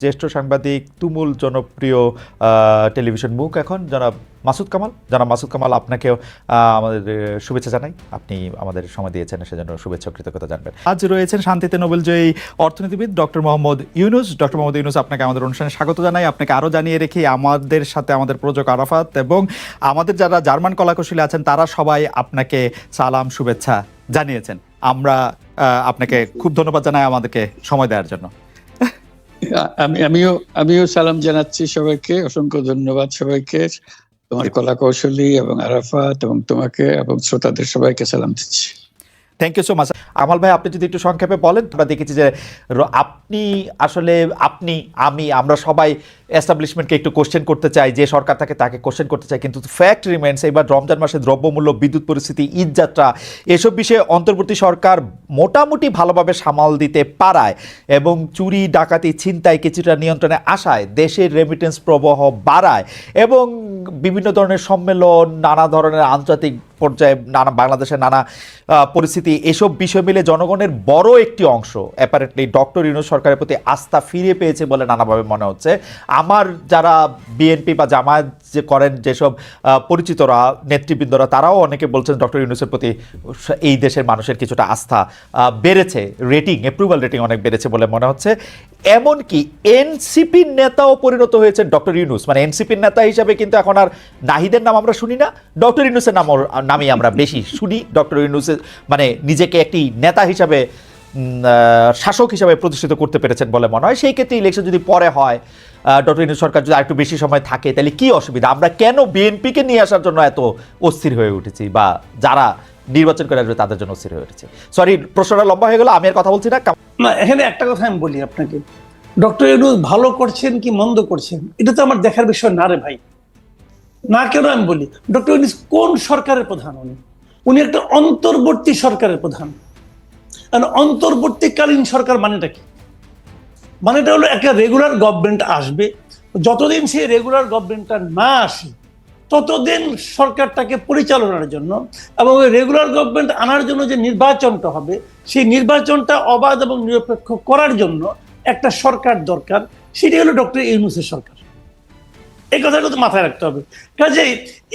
জ্যেষ্ঠ সাংবাদিক, তুমুল জনপ্রিয় টেলিভিশন মুখ এখন জনাব মাসুদ কামাল। জনাব মাসুদ কামাল, আপনাকেও আমাদের শুভেচ্ছা জানাই। আপনি আমাদের সময় দিয়েছেন, সেজন্য শুভেচ্ছা কৃতজ্ঞতা জানবেন। আজ রয়েছেন শান্তিতে নোবেলজয়ী অর্থনীতিবিদ ডক্টর মোহাম্মদ ইউনুস। ডক্টর মোহাম্মদ ইউনুস, আপনাকে আমাদের অনুষ্ঠানে স্বাগত জানাই। আপনাকে আরও জানিয়ে রেখে আমাদের সাথে আমাদের প্রযোজক আরাফাত এবং আমাদের যারা জার্মান কলাকুশলী আছেন তারা সবাই আপনাকে সালাম শুভেচ্ছা জানিয়েছেন। আমরা আপনাকে খুব ধন্যবাদ জানাই আমাদেরকে সময় দেওয়ার জন্য। আমিও সালাম জানাচ্ছি সবাইকে, অসংখ্য ধন্যবাদ সবাইকে, তোমার কলা কৌশলী এবং আরাফাত এবং তোমাকে এবং শ্রোতাদের সবাইকে সালাম দিচ্ছি। Thank you so much. Amal ভাই, আপনি যদি একটু সংক্ষেপে বলেন। আমরা দেখেছি যে আমরা সবাই এস্টাবলিশমেন্টকে একটু কোশ্চেন করতে চাই, যে সরকার থাকে তাকে কোশ্চেন করতে চাই, কিন্তু ফ্যাক্ট রিমেন্স এবার রমজান মাসে দ্রব্যমূল্য, বিদ্যুৎ পরিস্থিতি, ঈদযাত্রা এসব বিষয়ে অন্তর্বর্তী সরকার মোটামুটি ভালোভাবে সামাল দিতে পারায় এবং চুরি ডাকাতি ছিনতাই কিছুটা নিয়ন্ত্রণে আসায় দেশের রেমিটেন্স প্রবাহ বাড়ায় এবং বিভিন্ন ধরনের সম্মেলন, নানা ধরনের আন্তর্জাতিক পর্যায়ে বাংলাদেশের নানা পরিস্থিতি, এসব বিষয় মিলে জনগণের বড় একটি অংশ অ্যাপারেন্টলি ডক্টর ইউনূস সরকারের প্রতি আস্থা ফিরে পেয়েছে বলে নানাভাবে মনে হচ্ছে। আমার যারা বিএনপি বা জামায়াত যে করেন যেসব পরিচিতরা, নেতৃবৃন্দরা, তারাও অনেকে বলছেন ডক্টর ইউনূসের প্রতি এই দেশের মানুষের কিছুটা আস্থা বেড়েছে, অ্যাপ্রুভাল রেটিং অনেক বেড়েছে বলে মনে হচ্ছে। এমনকি এনসিপির নেতাও পরিণত হয়েছেন ডক্টর ইউনূস। মানে এনসিপির নেতা হিসাবে কিন্তু এখন আর নাহিদের নাম আমরা শুনি না, ডক্টর ইউনূসের নামই আমরা বেশি শুনি। ডক্টর ইউনূসের মানে নিজেকে একটি নেতা হিসাবে, শাসক হিসাবে প্রতিষ্ঠিত করতে পেরেছেন বলে মনে হয়। সেই ক্ষেত্রে ইলেকশন যদি পরে হয়, ডক্টর ইউনূস সরকার যদি আরেকটু বেশি সময় থাকে, তাহলে কি অসুবিধা? আমরা কেন বিএনপিকে নিয়ে আসার জন্য এত অস্থির হয়ে উঠেছি, বা যারা নির্বাচন করে আসবে তাদের জন্য অস্থির হয়ে উঠেছি? সরি, প্রশ্নটা লম্বা হয়ে গেল, আমি আর কথা বলছি না। এখানে একটা কথা আমি বলি আপনাকে, ডক্টর ইউনূস ভালো করছেন কি মন্দ করছেন এটা তো আমার দেখার বিষয় না রে ভাই। না, কেন আমি বলি, ডক্টর ইউনূস কোন সরকারের প্রধান? উনি একটা অন্তর্বর্তী সরকারের প্রধান। অন্তর্বর্তীকালীন সরকার মানেটা কি? মানেটা হলো একটা রেগুলার গভর্নমেন্ট আসবে, যতদিন সেই রেগুলার গভর্নমেন্টটা না আসে ততদিন সরকারটাকে পরিচালনার জন্য এবং ওই রেগুলার গভর্নমেন্ট আনার জন্য যে নির্বাচনটা হবে, সেই নির্বাচনটা অবাধ এবং নিরপেক্ষ করার জন্য একটা সরকার দরকার। সেটি হলো ডক্টর ইউনূসের সরকার। এই কথাটা তো মাথায় রাখতে হবে। কাজেই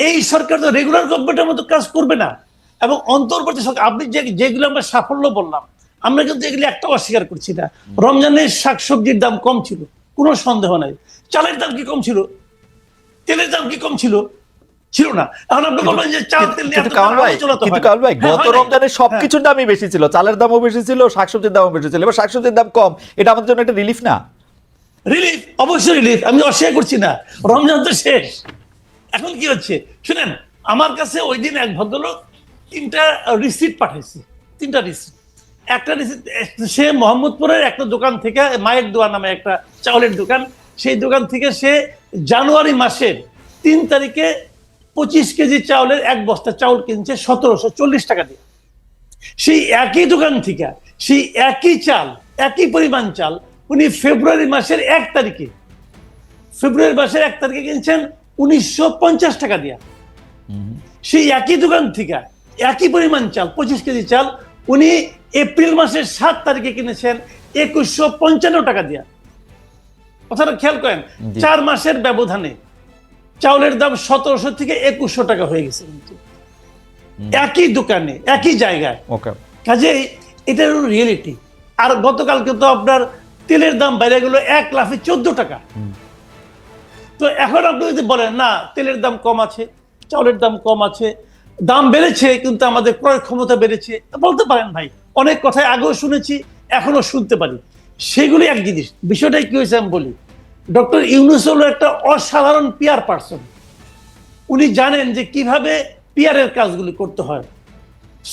এই সরকার তো রেগুলার গভর্নমেন্টের মতো কাজ করবে না। এবং অন্তর্বর্তী সরকার, আপনি যেগুলো আমরা সাফল্য বললাম, আমরা কিন্তু এগুলি একটা অস্বীকার করছি না। রমজানের শাকসবজির দাম কম ছিল, কোনো সন্দেহ নাই। চালের দাম কি কম ছিল? তেলের দাম কি কম ছিল? ছিল না। এখন আপনি বলবেন যে চাল তেল নিয়ে গত রমজানে সবকিছুর দামই বেশি ছিল, চালের দামও বেশি ছিল, শাকসবজির দামও বেশি ছিল। এবার শাকসবজির দাম কম, এটা আমাদের জন্য একটা রিলিফ না? রিলিফ, অবশ্যই রিলিফ, আমি অস্বীকার করছি না। রমজান তো শেষ, এখন কি হচ্ছে শুনেন। আমার কাছে ওই দিন এক ভদ্রলোক 3টা রিসিট পাঠাইছে, 3টা রিসিট। একটা রিসিট সে মোহাম্মদপুরের একটা দোকান থেকে, মায়ের দোয়া নামে একটা চাউলের দোকান, সেই দোকান থেকে সে জানুয়ারি মাসের 3 তারিখে 25 কেজি চাউলের এক বস্তা চাউল কিনছে 1740 টাকা দিয়ে। সেই একই দোকান থেকে সেই একই চাল, একই পরিমাণ চাল উনি ফেব্রুয়ারি মাসের 1 তারিখে কিনছেন 1950 টাকা দিয়ে। সেই একই দোকান থেকে একই পরিমাণ চাল, 25 কেজি চাল, উনি এপ্রিল মাসের 7 তারিখে কিনেছেন 2155 টাকা দিয়ে। কথাটা খেয়াল করেন, 4 মাসের ব্যবধানে চাউলের দাম 1700 থেকে 2100 টাকা হয়ে গেছে, কিন্তু একই দোকানে একই জায়গায়। কাজেই এটা হলো রিয়েলিটি। আর গতকালকে তো আপনার তেলের দাম বাইরে গেল 1 লাফে 14 টাকা। তো এখন আপনি যদি বলেন না তেলের দাম কম আছে, চাউলের দাম কম আছে, দাম বেড়েছে কিন্তু আমাদের ক্রয় ক্ষমতা বেড়েছে, বলতে পারেন ভাই। অনেক কথাই আগেও শুনেছি, এখনো শুনতে পারি। সেগুলি এক জিনিস। বিষয়টাই কি হয়েছে আমি বলি, ডক্টর ইউনূস হলো একটা অসাধারণ পিআর পার্সন। উনি জানেন যে কিভাবে পিআরের কাজগুলি করতে হয়।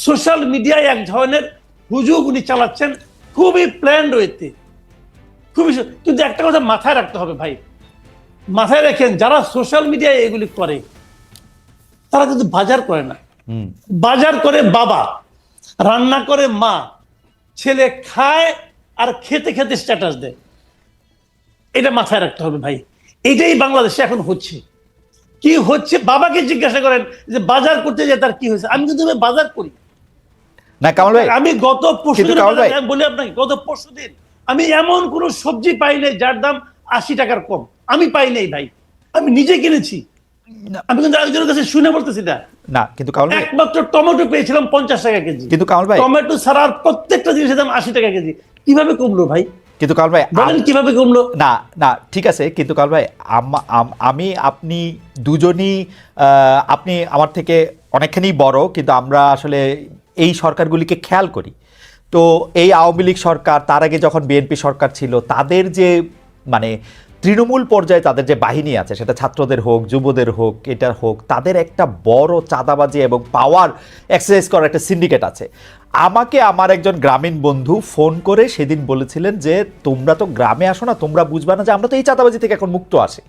সোশ্যাল মিডিয়ায় এক ধরনের হুজুগ উনি চালাচ্ছেন খুবই প্ল্যান্ড ওয়েতে, খুবই। কিন্তু একটা কথা মাথায় রাখতে হবে ভাই, মাথায় রাখেন, যারা সোশ্যাল মিডিয়ায় এগুলি করে তারা কিন্তু বাজার করে না। বাজার করে বাবা, রান্না করে মা, ছেলে খায় আর খেতে খেতে স্ট্যাটাস দেয়। এটা মাথায় রাখতে হবে ভাই। এটাই বাংলাদেশে এখন হচ্ছে। কি হচ্ছে বাবাকে জিজ্ঞাসা করেন যে বাজার করতে যে তার কি হয়েছে। আমি কিন্তু বাজার করি না কামাল ভাই, আমি গত পরশুদিন বলি আপনাকে, গত পরশুদিন আমি এমন কোন সবজি পাই নাই যার দাম 80 টাকার কম আমি পাই নাই ভাই, আমি নিজে কিনেছি, আমি কিন্তু একজনের কাছে শুনে বলতেছি না। না কিন্তু কামাল ভাই, একমাত্র টমেটো পেয়েছিলাম 50 টাকা কেজি, কিন্তু কামাল ভাই, টমেটো ছাড়া আর প্রত্যেকটা জিনিসের দাম 80 টাকা কেজি। কিভাবে কমলো ভাই? কিন্তু কামাল ভাই বলেন কিভাবে কমলো? না না ঠিক আছে, কিন্তু কামাল ভাই আমি আপনি দুজনই আপনি আমার থেকে অনেকখানি বড়, কিন্তু আমরা আসলে এই সরকারগুলিকে খেয়াল করি। তো এই আওয়ামী লীগ সরকার, তার আগে যখন বিএনপি সরকার ছিল, তাদের যে মানে তৃণমূল পর্যায়ে তাদের যে বাহিনী আছে, সেটা ছাত্রদের হোক, যুবদের হোক, এটার হোক, তাদের একটা বড় চাঁদাবাজি এবং পাওয়ার এক্সারসাইজ করার একটা সিন্ডিকেট আছে। আমাকে আমার একজন গ্রামীণ বন্ধু ফোন করে সেদিন বলেছিলেন যে তোমরা তো গ্রামে আসো না, তোমরা বুঝবা না যে আমরা তো এই চাঁদাবাজি থেকে এখন মুক্ত আসি।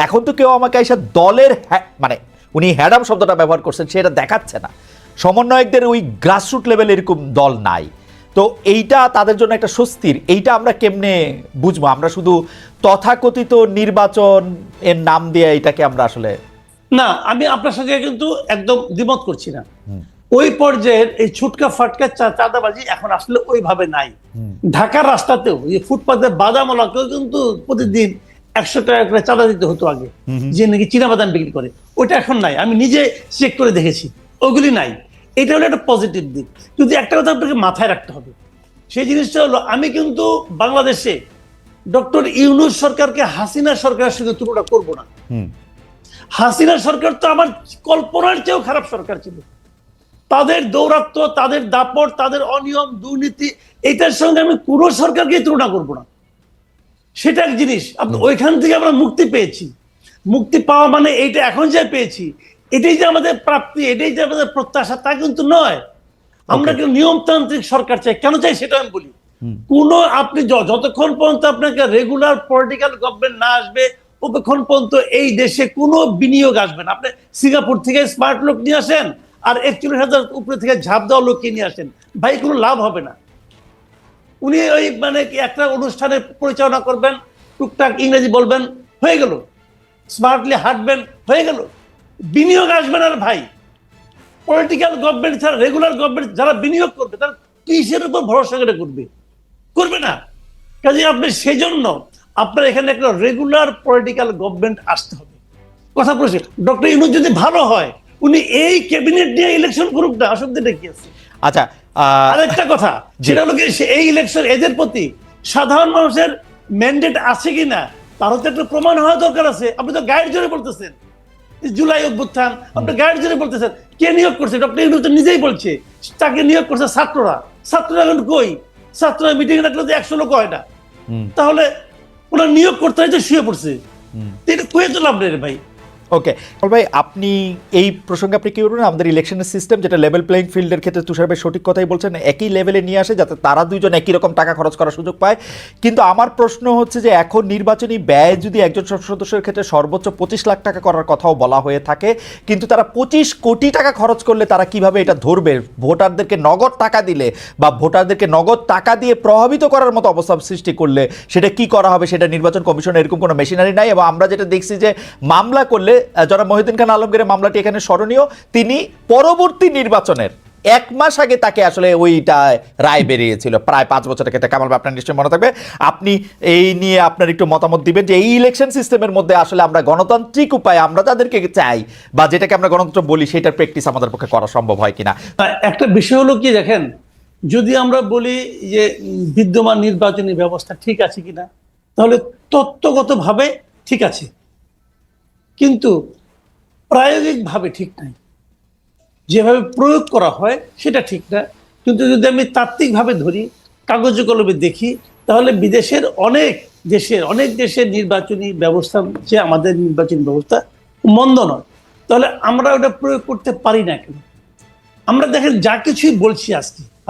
এখন তো কেউ আমাকে এসে দলের মানে উনি হ্যাডাম শব্দটা ব্যবহার করছেন, সেটা দেখাচ্ছে না। সমন্বয়কদের ওই গ্রাসরুট লেভেল এরকম দল নাই। তো এইটা তাদের জন্য একটা স্বস্তির। এইটা আমরা কেমনে বুঝবো? আমরা শুধু তথাকথিত নির্বাচন এর নাম দিয়ে এটাকে আমরা আসলে, না, আমি আপনার সঙ্গে কিন্তু একদম দ্বিমত করছি না। ওই পর্যায়ের এই ছুটকা ফাটকা চাঁদাবাজি এখন আসলে ওইভাবে নাই। ঢাকার রাস্তাতেও এই ফুটপাতে বাদামওয়ালাকেও কিন্তু প্রতিদিন 100 টাকা করে চাঁদা দিতে হতো আগে, যে নাকি চীনা বাদাম বিক্রি করে। ওটা এখন নাই, আমি নিজে চেক করে দেখেছি, ওগুলি নাই। এটা হলো একটা পজিটিভ দিক। কিন্তু একটা কথা আপনাকে মাথায় রাখতে হবে, সেই জিনিসটা হলো আমি কিন্তু বাংলাদেশে ডক্টর ইউনূস সরকারকে হাসিনা সরকারের সঙ্গে তুলনা করব না। হাসিনা সরকার তো আমার কল্পনার চেয়েও খারাপ সরকার ছিল। তাদের দৌরাত্ম্য, তাদের দাপট, তাদের অনিয়ম, দুর্নীতি, এটার সঙ্গে আমি কোনো সরকারকে তুলনা করব না। সেটা এক জিনিস। ওইখান থেকে আমরা মুক্তি পেয়েছি। মুক্তি পাওয়া মানে এইটা এখন যে পেয়েছি, এটাই যে আমাদের প্রাপ্তি, এটাই যে আমাদের প্রত্যাশা, তা কিন্তু নয়। আমরা কিন্তু নিয়মতান্ত্রিক সরকার চাই। কেন চাই সেটা আমি বলি। আপনি যতক্ষণ পর্যন্ত আপনাকে রেগুলার পলিটিক্যাল গভর্নমেন্ট না আসবে, ততক্ষণ পর্যন্ত এই দেশে কোনো বিনিয়োগ আসবে না। আপনি সিঙ্গাপুর থেকে স্মার্ট লোক নিয়ে আসেন আর 41,000 উপরে থেকে ঝাঁপ দেওয়া লোককে নিয়ে আসেন, ভাই কোনো লাভ হবে না। উনি ওই মানে একটা অনুষ্ঠানে পরিচালনা করবেন, টুকটাক ইংরেজি বলবেন, হয়ে গেল। স্মার্টলি হাঁটবেন, হয়ে গেল। বিনিয়োগ আসবে না ভাই। পলিটিক্যাল গভর্নমেন্ট ছাড়া রেগুলার গভর্নমেন্ট যারা বিনিয়োগ করবে, তারা কিসের উপর ভরসা করে করবে না। কাজে আপনি সেজন্য আপনার এখানে একটা রেগুলার পলিটিক্যাল গভর্নমেন্ট আসতে হবে। কথা বলছি, ডক্টর ইউনূস যদি ভালো হয়, উনি এই ক্যাবিনেট নিয়ে ইলেকশন করুক না, অসুবিধা কি আছে? আচ্ছা আরেকটা কথা, সেটা হলো এই ইলেকশন এদের প্রতি সাধারণ মানুষের ম্যান্ডেট আছে কিনা তারও তো একটা প্রমাণ হওয়া দরকার আছে। আপনি তো গাইড জোরে বলতেছেন, জুলাই অভ্যুত্থান, আপনি গাইড জোরে বলতেছেন। কে নিয়োগ করছে? ডক্টর ইউনূস তো নিজেই বলছে তাকে নিয়োগ করছে ছাত্ররা। ছাত্ররা এখন কই? ছাত্ররা মিটিং রাখলে তো 100 লোক হয় না। তাহলে ওনার নিয়োগ করতে হয় যে শুয়ে পড়ছে, এটা কয়ে তো লাভ নেই ভাই। ওকে ভাই, আপনি এই প্রসঙ্গে আপনি কি বলবেন? আমাদের ইলেকশনের সিস্টেম যেটা লেভেল প্লেইং ফিল্ডের ক্ষেত্রে তুষার ভাই সঠিক কথাই বলছেন, একই লেভেলে নিয়ে আসে যাতে তারা দুইজন একই রকম টাকা খরচ করার সুযোগ পায়। কিন্তু আমার প্রশ্ন হচ্ছে যে এখন নির্বাচনী ব্যয় যদি একজন সংসদ সদস্যের ক্ষেত্রে সর্বোচ্চ 25 লাখ টাকা করার কথাও বলা হয়ে থাকে, কিন্তু তারা 25 কোটি টাকা খরচ করলে তারা কিভাবে এটা ধরবে? ভোটারদেরকে নগদ টাকা দিলে বা ভোটারদেরকে নগদ টাকা দিয়ে প্রভাবিত করার মতো অবস্থা সৃষ্টি করলে সেটা কি করা হবে? সেটা নির্বাচন কমিশনের এরকম কোনো মেশিনারি নাই। এবং আমরা যেটা দেখছি যে মামলা করলে, যারা মহিউদ্দিন খান আলমগীরের মামলাটি এখানে স্মরণীয়, তিনি পরবর্তী নির্বাচনের 1 মাস আগে তাকে আসলে ওইটা রায় বেরিয়েছিল, প্রায় 5 বছরের ক্ষেত্রে। কামাল ভাই, আপনার নিশ্চয়ই মনে থাকবে, আপনি এই নিয়ে আপনার একটু মতামত দিবেন যে এই ইলেকশন সিস্টেমের মধ্যে আসলে আমরা গণতান্ত্রিক উপায়ে আমরা যাদেরকে চাই বা যেটাকে আমরা গণতন্ত্র বলি, সেটার প্র্যাকটিস আমাদের পক্ষে করা সম্ভব হয় কিনা। একটা বিষয় হলো কি, দেখেন, যদি আমরা বলি যে বিদ্যমান নির্বাচনী ব্যবস্থা ঠিক আছে কিনা, তাহলে তত্ত্বগতভাবে ঠিক আছে, কিন্তু প্রায়োগিকভাবে ঠিক নাই। যেভাবে প্রয়োগ করা হয় সেটা ঠিক না। কিন্তু যদি আমি তাত্ত্বিকভাবে ধরি, কাগজে কলমে দেখি, তাহলে বিদেশের অনেক দেশের নির্বাচনী ব্যবস্থা যে আমাদের নির্বাচনী ব্যবস্থা মন্দ নয়। তাহলে আমরা ওটা প্রয়োগ করতে পারি না কেন? আমরা দেখেন যা কিছুই বলছি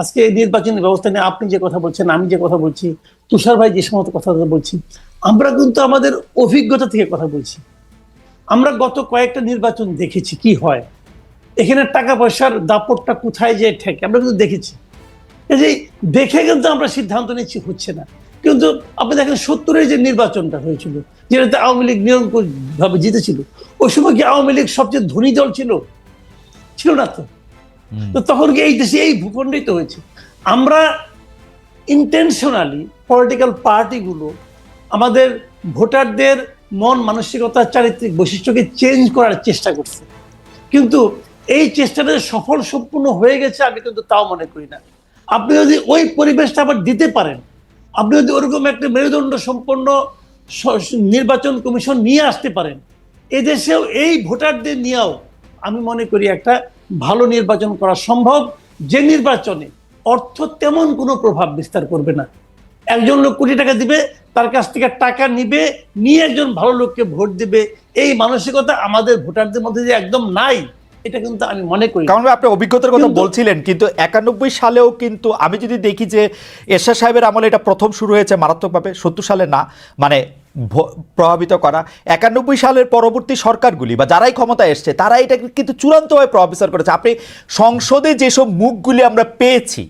আজকে এই নির্বাচনী ব্যবস্থা নিয়ে আপনি যে কথা বলছেন, আমি যে কথা বলছি, তুষার ভাই যে সমস্ত কথা বলছি, আমরা কিন্তু আমাদের অভিজ্ঞতা থেকে কথা বলছি। আমরা গত কয়েকটা নির্বাচন দেখেছি কি হয়, এখানে টাকা পয়সার দাপটটা কোথায় যে ঠেকে আমরা কিন্তু দেখেছি। এই দেখে কিন্তু আমরা সিদ্ধান্ত নিচ্ছি হচ্ছে না। কিন্তু আপনি দেখেন 70-এর যে নির্বাচনটা হয়েছিল, যেটাতে আওয়ামী লীগ নিরঙ্কুশভাবে জিতেছিল, ওই সময় কি আওয়ামী লীগ সবচেয়ে ধনী দল ছিল না? তো তখন কি এই দেশে এই ভূখণ্ডই তো হয়েছে। আমরা ইন্টেনশনালি পলিটিক্যাল পার্টিগুলো আমাদের ভোটারদের মন মানসিকতা চারিত্রিক বৈশিষ্ট্যকে চেঞ্জ করার চেষ্টা করছে, কিন্তু এই চেষ্টাটা সফল সম্পূর্ণ হয়ে গেছে আমি কিন্তু তাও মনে করি না। আপনি যদি ওই পরিবেশটা আবার দিতে পারেন, আপনি যদি ওরকম একটা মেরুদণ্ড সম্পন্ন নির্বাচন কমিশন নিয়ে আসতে পারেন, এদেশেও এই ভোটারদের নিয়েও আমি মনে করি একটা ভালো নির্বাচন করা সম্ভব, যে নির্বাচনে অর্থ তেমন কোনো প্রভাব বিস্তার করবে না। একজন লোক কোটি টাকা দিবে, তার কাছ থেকে টাকা নিবে, নিয়ে একজন ভালো লোককে ভোট দিবে, এই মানসিকতা আমাদের ভোটারদের মধ্যে যে একদম নাই, এটা কিন্তু আমি মনে করি। কারণ আপনি অভিজ্ঞতার কথা বলছিলেন, কিন্তু 91 সালেও কিন্তু আমি যদি দেখি যে এরশাদ সাহেবের আমলে এটা প্রথম শুরু হয়েছে মারাত্মকভাবে, 70 সালে না, মানে প্রভাবিত করা। 91 সালের পরবর্তী সরকারগুলি বা যারাই ক্ষমতায় এসছে তারা এটা কিন্তু চূড়ান্তভাবে প্রভাবিত করেছে। আপনি সংসদে যেসব মুখগুলি আমরা পেয়েছি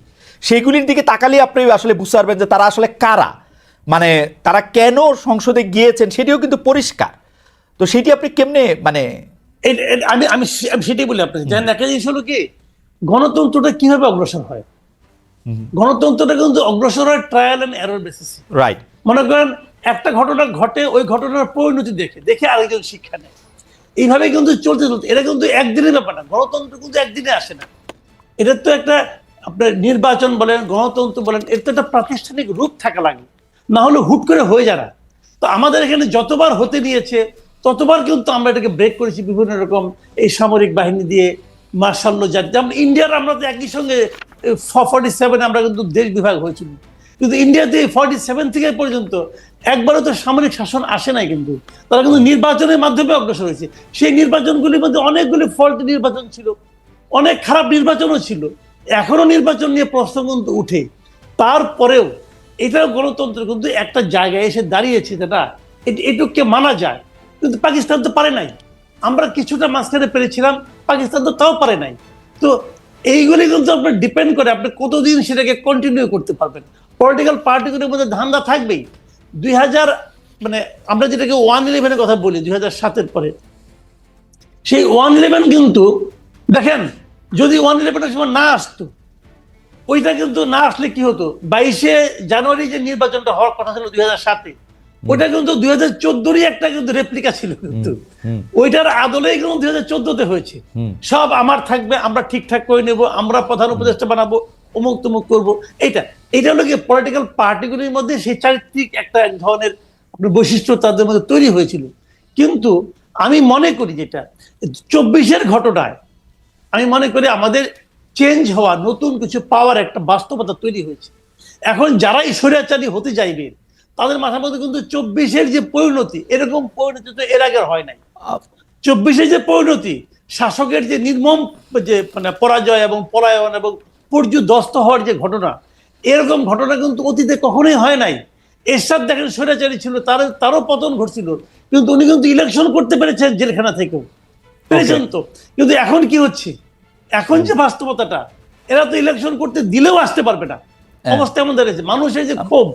সেগুলির দিকে তাকালে আপনি আসলে বুঝতে পারবেন যে তারা আসলে কারা, মানে তারা কেন সংসদে গিয়েছেন সেটিও কিন্তু পরিষ্কার। তো সেটি আপনি কেমনে মানে আমি আমি সেটাই বলি আপনাকে, জানেন একটা জিনিস হলো কি, গণতন্ত্রটা কিভাবে অগ্রসর হয়। গণতন্ত্রটা কিন্তু অগ্রসর হয় ট্রায়াল এন্ড এরর বেসিসে। রাইট। মনে করেন একটা ঘটনা ঘটে, ওই ঘটনার পরিণতি দেখে দেখে আরেকজন শিক্ষা নেয়, এইভাবে কিন্তু চলতে চলতে, এটা কিন্তু একদিনের ব্যাপার না। গণতন্ত্র কিন্তু একদিনে আসে না, এটা তো একটা আপনার নির্বাচন বলেন, গণতন্ত্র বলেন, এর তো একটা প্রাতিষ্ঠানিক রূপ থাকা লাগে, না হলে হুট করে হয়ে যায় না। তো আমাদের এখানে যতবার হতে নিয়েছে ততবার কিন্তু আমরা এটাকে ব্রেক করেছি বিভিন্ন রকম এই সামরিক বাহিনী দিয়ে, মার্শাল ল জাতি। যেমন ইন্ডিয়ার আমরা তো একই সঙ্গে 47 আমরা কিন্তু দেশ বিভাগ হয়েছিল, কিন্তু ইন্ডিয়াতে 47 থেকে পর্যন্ত একবারও তো সামরিক শাসন আসে নাই, কিন্তু তারা কিন্তু নির্বাচনের মাধ্যমে অগ্রসর হয়েছে। সেই নির্বাচনগুলির মধ্যে অনেকগুলি ফল্ট নির্বাচন ছিল, অনেক খারাপ নির্বাচনও ছিল, এখনো নির্বাচন নিয়ে প্রশ্ন কিন্তু উঠে। তারপরেও এটাও গণতন্ত্র কিন্তু একটা জায়গায় এসে দাঁড়িয়েছে, যেটা এটুককে মানা যায়। কিন্তু পাকিস্তান তো পারে নাই, আমরা কিছুটা মাঝখানে পেরেছিলাম, পাকিস্তান তো তাও পারে নাই। তো এইগুলি কিন্তু আপনার ডিপেন্ড করে আপনি কতদিন সেটাকে কন্টিনিউ করতে পারবেন। পলিটিক্যাল পার্টিগুলির মধ্যে ধান্দা থাকবেই। 2000 মানে আমরা যেটাকে 111-এর কথা বলি 2007-এর পরে, সেই 111 কিন্তু দেখেন, যদি 111-এর সময় না আসতো, ওইটা কিন্তু না আসলে কি হতো, 22শে জানুয়ারি যে নির্বাচনটা হওয়ার কথা ছিল 2007-এ, ওইটা কিন্তু 2014-রই একটা কিন্তু রেপ্লিকা ছিল, কিন্তু ওইটার আদলেই কিন্তু 2014-তে হয়েছে। সব আমার থাকবে, আমরা ঠিকঠাক করে নেব, আমরা প্রধান উপদেষ্টা বানাবো, অমুক তমুক করবো। এইটা হলো কি পলিটিক্যাল পার্টিগুলির মধ্যে সেই চারিত্রিক একটা এক ধরনের বৈশিষ্ট্য তাদের মধ্যে তৈরি হয়েছিল। কিন্তু আমি মনে করি যেটা 24-এর ঘটনায় আমি মনে করি আমাদের চেঞ্জ হওয়া, নতুন কিছু পাওয়ার একটা বাস্তবতা তৈরি হয়েছে। এখন যারাই স্বৈরাচারী হতে চাইবে তাদের মাথার মধ্যে কিন্তু 24-এর যে পরিণতি, এরকম পরিণতি তো এর আগে হয় নাই। 24-এর যে পরিণতি, শাসকের যে নির্মম যে মানে পরাজয় এবং পলায়ন এবং পর্যুদস্ত হওয়ার যে ঘটনা, এরকম ঘটনা কিন্তু অতীতে কখনোই হয় নাই। এরশাদ দেখেন স্বৈরাচারী ছিল, তারও পতন ঘটছিল, কিন্তু উনি কিন্তু ইলেকশন করতে পেরেছেন জেলখানা থেকেও, পেরেছেন তো। কিন্তু এখন কি হচ্ছে, এখন যে বাস্তবতাটা, এরা তো ইলেকশন করতে দিলেও আসতে পারবে না, অবস্থা এমন দাঁড়িয়েছে। মানুষের যে ক্ষোভ,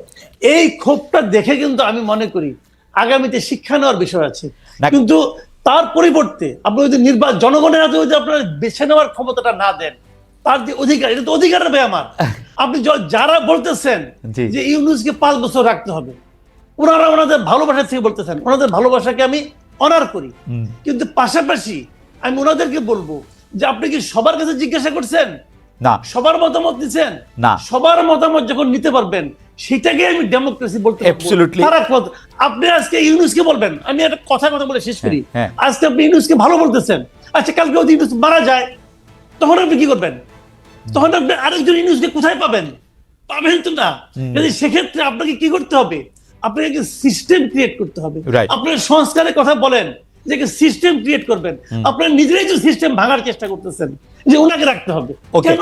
এই ক্ষোভটা দেখে কিন্তু আমি মনে করি আগামীতে শিক্ষা নেওয়ার বিষয় আছে। কিন্তু তার পরিবর্তে আপনি যদি জনগণের হাতে যদি আপনার বেছে নেওয়ার ক্ষমতাটা না দেন, তার যে অধিকার, এটা তো অধিকার হবে আমার। আপনি যারা বলতেছেন যে ইউনূসকে 5 বছর রাখতে হবে, ওনারা ওনাদের ভালোবাসা থেকে বলতেছেন, ওনাদের ভালোবাসাকে আমি অনার করি, কিন্তু পাশাপাশি আমি ওনাদেরকে বলবো যে আপনি কি সবার কাছে জিজ্ঞাসা করছেন? না। সবার মতামত দিচ্ছেন? না। সবার মতামত যখন নিতে পারবেন, সেটাকে আমি ডেমোক্রেসি বলতে পারবো। আপনি আজকে ইউনূসকে বলবেন, আমি একটা কথা বলে শেষ করি, আজকে আপনি ইউনূসকে ভালো বলতেছেন, আচ্ছা কালকে যদি ইউনূস মারা যায় তখন আপনি কি করবেন? তখন আপনি আরেকজন ইউনূসকে কোথায় পাবেন? পাবেন তো না। সেক্ষেত্রে আপনাকে কি করতে হবে? আপনাকে সিস্টেম ক্রিয়েট করতে হবে। আপনার সংস্কারের কথা বলেন যে সিস্টেম ক্রিয়েট করবেন, আপনারা নিজেরাই তো সিস্টেম ভাঙার চেষ্টা করতেছেন যে ওনাকে রাখতে হবে। কেন?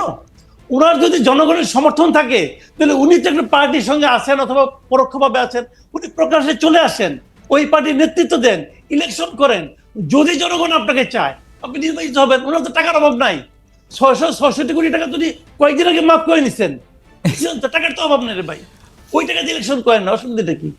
ওনার যদি জনগণের সমর্থন থাকে তাহলে উনি তো একটা পার্টির সঙ্গে আছেন অথবা পরোক্ষভাবে আছেন, উনি প্রকাশ্যে চলে আসেন, ওই পার্টির নেতৃত্ব দেন, ইলেকশন করেন। যদি জনগণ আপনাকে চায় আপনি নির্বাচিত হবেন। ওনার তো টাকার অভাব নাই, 666 কোটি টাকা তুমি কয়েকদিন আগে মাফ করে নিচ্ছেন, টাকার তো অভাব নেই রে ভাই, ওই টাকা দিয়ে ইলেকশন করেন না, অসুবিধাটা কি?